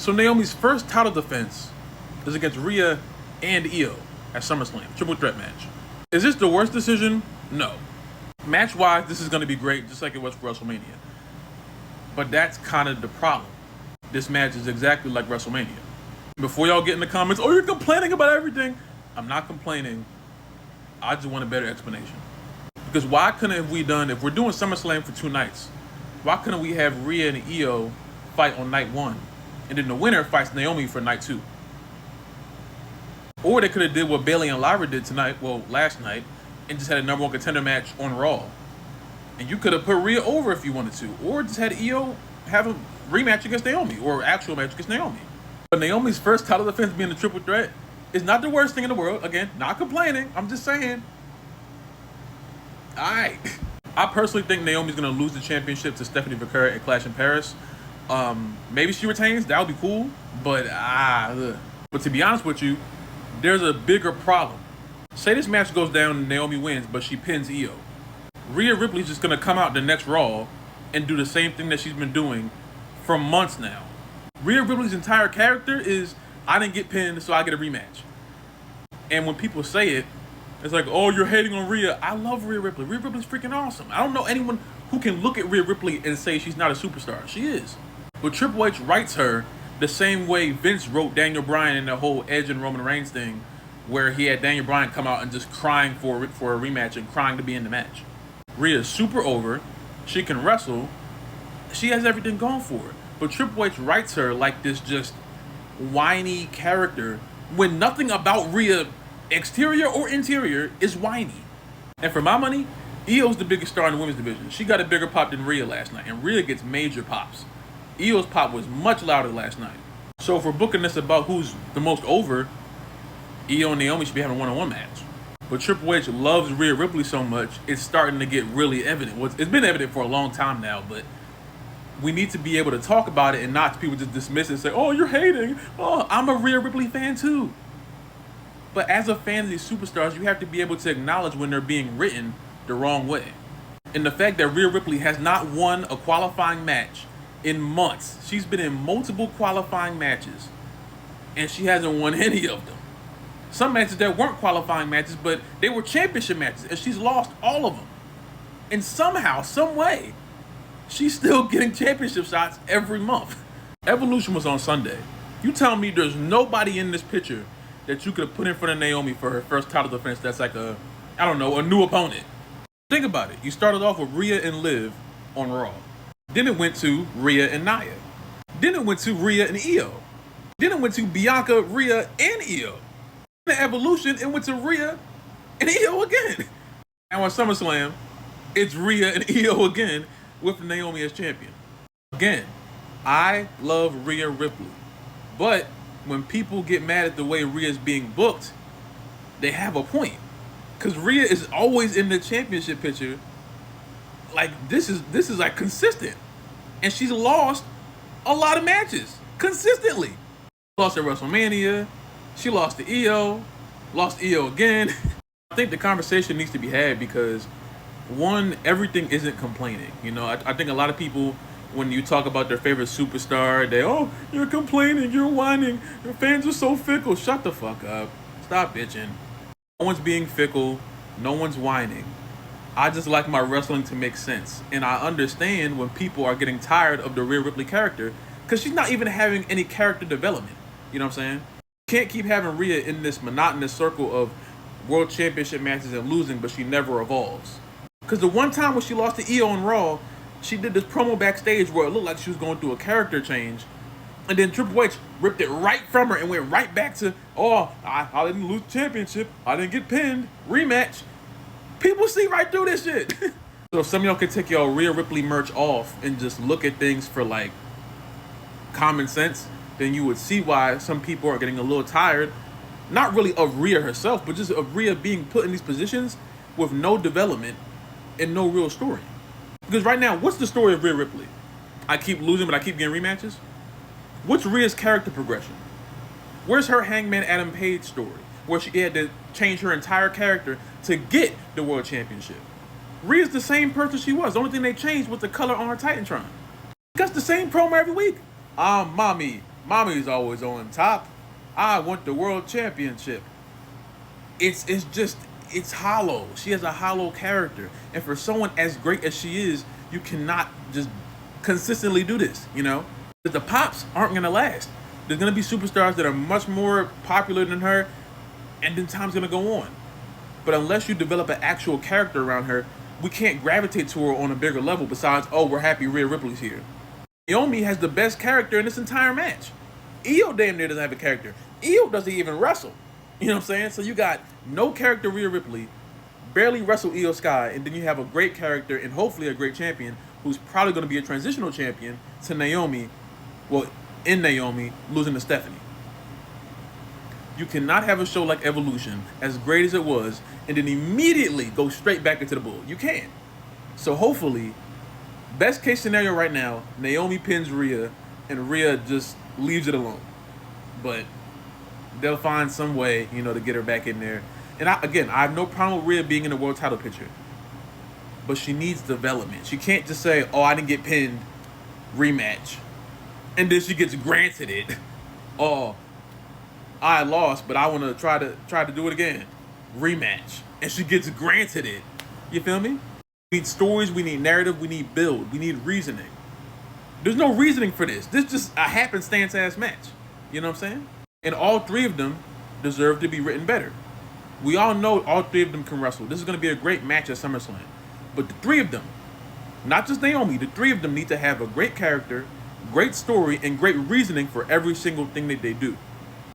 So Naomi's first title defense is against Rhea and Io at SummerSlam, triple threat match. Is this the worst decision? No. Match-wise, this is going to be great, just like it was for WrestleMania. But that's kind of the problem. This match is exactly like WrestleMania. Before y'all get in the comments, oh, you're complaining about everything. I'm not complaining. I just want a better explanation. Because why couldn't we done, if we're doing SummerSlam for 2 nights, why couldn't we have Rhea and Io fight on night 1, and then the winner fights Naomi for night 2? Or they could have did what Bayley and Lyra did tonight, well, last night, and just had a number 1 contender match on Raw. And you could have put Rhea over if you wanted to, or just had Io have a rematch against Naomi, or actual match against Naomi. But Naomi's first title defense being the triple threat is not the worst thing in the world. Again, not complaining. I'm just saying. Alright. I personally think Naomi's going to lose the championship to Stephanie Verkara at Clash in Paris. Maybe she retains. That would be cool. But to be honest with you, there's a bigger problem. Say this match goes down and Naomi wins, but she pins Io. Rhea Ripley's just going to come out the next Raw and do the same thing that she's been doing for months now. Rhea Ripley's entire character is, I didn't get pinned, so I get a rematch. And when people say it, it's like, oh, you're hating on Rhea. I love Rhea Ripley. Rhea Ripley's freaking awesome. I don't know anyone who can look at Rhea Ripley and say she's not a superstar. She is. But Triple H writes her the same way Vince wrote Daniel Bryan in the whole Edge and Roman Reigns thing, where he had Daniel Bryan come out and just crying for a rematch and crying to be in the match. Rhea's super over. She can wrestle. She has everything going for her. But Triple H writes her like this just whiny character when nothing about Rhea, exterior or interior, is whiny. And for my money, Io's the biggest star in the women's division. She got a bigger pop than Rhea last night, and Rhea gets major pops. Io's pop was much louder last night. So if we're booking this about who's the most over, Io and Naomi should be having a one-on-one match. But Triple H loves Rhea Ripley so much, it's starting to get really evident. Well, it's been evident for a long time now, but we need to be able to talk about it and not people just dismiss it and say, oh, you're hating. Oh, I'm a Rhea Ripley fan too. But as a fan of these superstars, you have to be able to acknowledge when they're being written the wrong way. And the fact that Rhea Ripley has not won a qualifying match in months. She's been in multiple qualifying matches, and she hasn't won any of them. Some matches that weren't qualifying matches, but they were championship matches, and she's lost all of them. And somehow, some way, she's still getting championship shots every month. Evolution was on Sunday. You tell me there's nobody in this picture that you could have put in front of Naomi for her first title defense that's like a new opponent. Think about it. You started off with Rhea and Liv on Raw. Then it went to Rhea and Nia. Then it went to Rhea and Io. Then it went to Bianca, Rhea, and Io. The Evolution, it went to Rhea and Io again. Now on SummerSlam, it's Rhea and Io again with Naomi as champion. Again, I love Rhea Ripley. But when people get mad at the way Rhea's being booked, they have a point. Because Rhea is always in the championship picture. Like, this is like consistent. And she's lost a lot of matches consistently. Lost at WrestleMania. She lost to Io. Lost Io again. I think the conversation needs to be had because, one, everything isn't complaining. You know, I think a lot of people, when you talk about their favorite superstar, they, oh, you're complaining, you're whining, your fans are so fickle. Shut the fuck up. Stop bitching. No one's being fickle. No one's whining. I just like my wrestling to make sense. And I understand when people are getting tired of the Rhea Ripley character because she's not even having any character development. You know what I'm saying? You can't keep having Rhea in this monotonous circle of world championship matches and losing, but she never evolves. Because the one time when she lost to Io on Raw, she did this promo backstage where it looked like she was going through a character change. And then Triple H ripped it right from her and went right back to, oh, I didn't lose the championship. I didn't get pinned. Rematch. People see right through this shit. So if some of y'all could take y'all Rhea Ripley merch off and just look at things for like common sense, then you would see why some people are getting a little tired. Not really of Rhea herself, but just of Rhea being put in these positions with no development and no real story. Because right now, what's the story of Rhea Ripley? I keep losing, but I keep getting rematches? What's Rhea's character progression? Where's her Hangman Adam Page story, where she had to change her entire character to get the world championship? Rhea's the same person she was. The only thing they changed was the color on her Titantron. That's the same promo every week. I'm mommy. Mommy's always on top. I want the world championship. It's hollow. She has a hollow character. And for someone as great as she is, you cannot just consistently do this, you know? The pops aren't gonna last. There's gonna be superstars that are much more popular than her, and then time's gonna go on. But unless you develop an actual character around her, we can't gravitate to her on a bigger level besides, oh, we're happy Rhea Ripley's here. Naomi has the best character in this entire match. Io damn near doesn't have a character. Io doesn't even wrestle. You know what I'm saying? So you got no character Rhea Ripley, barely wrestle Io Sky, and then you have a great character and hopefully a great champion who's probably going to be a transitional champion to Naomi, well, in Naomi, losing to Stephanie. You cannot have a show like Evolution, as great as it was, and then immediately go straight back into the bull. You can't. So hopefully, best case scenario right now, Naomi pins Rhea, and Rhea just leaves it alone. But they'll find some way, you know, to get her back in there. And I have no problem with Rhea being in the world title picture. But she needs development. She can't just say, oh, I didn't get pinned, rematch. And then she gets granted it. Oh, I lost, but I want to try to do it again. Rematch. And she gets granted it. You feel me? We need stories, we need narrative, we need build, we need reasoning. There's no reasoning for this. This is just a happenstance ass match. You know what I'm saying? And all three of them deserve to be written better. We all know all three of them can wrestle. This is going to be a great match at SummerSlam. But the three of them, not just Naomi, the three of them need to have a great character, great story, and great reasoning for every single thing that they do.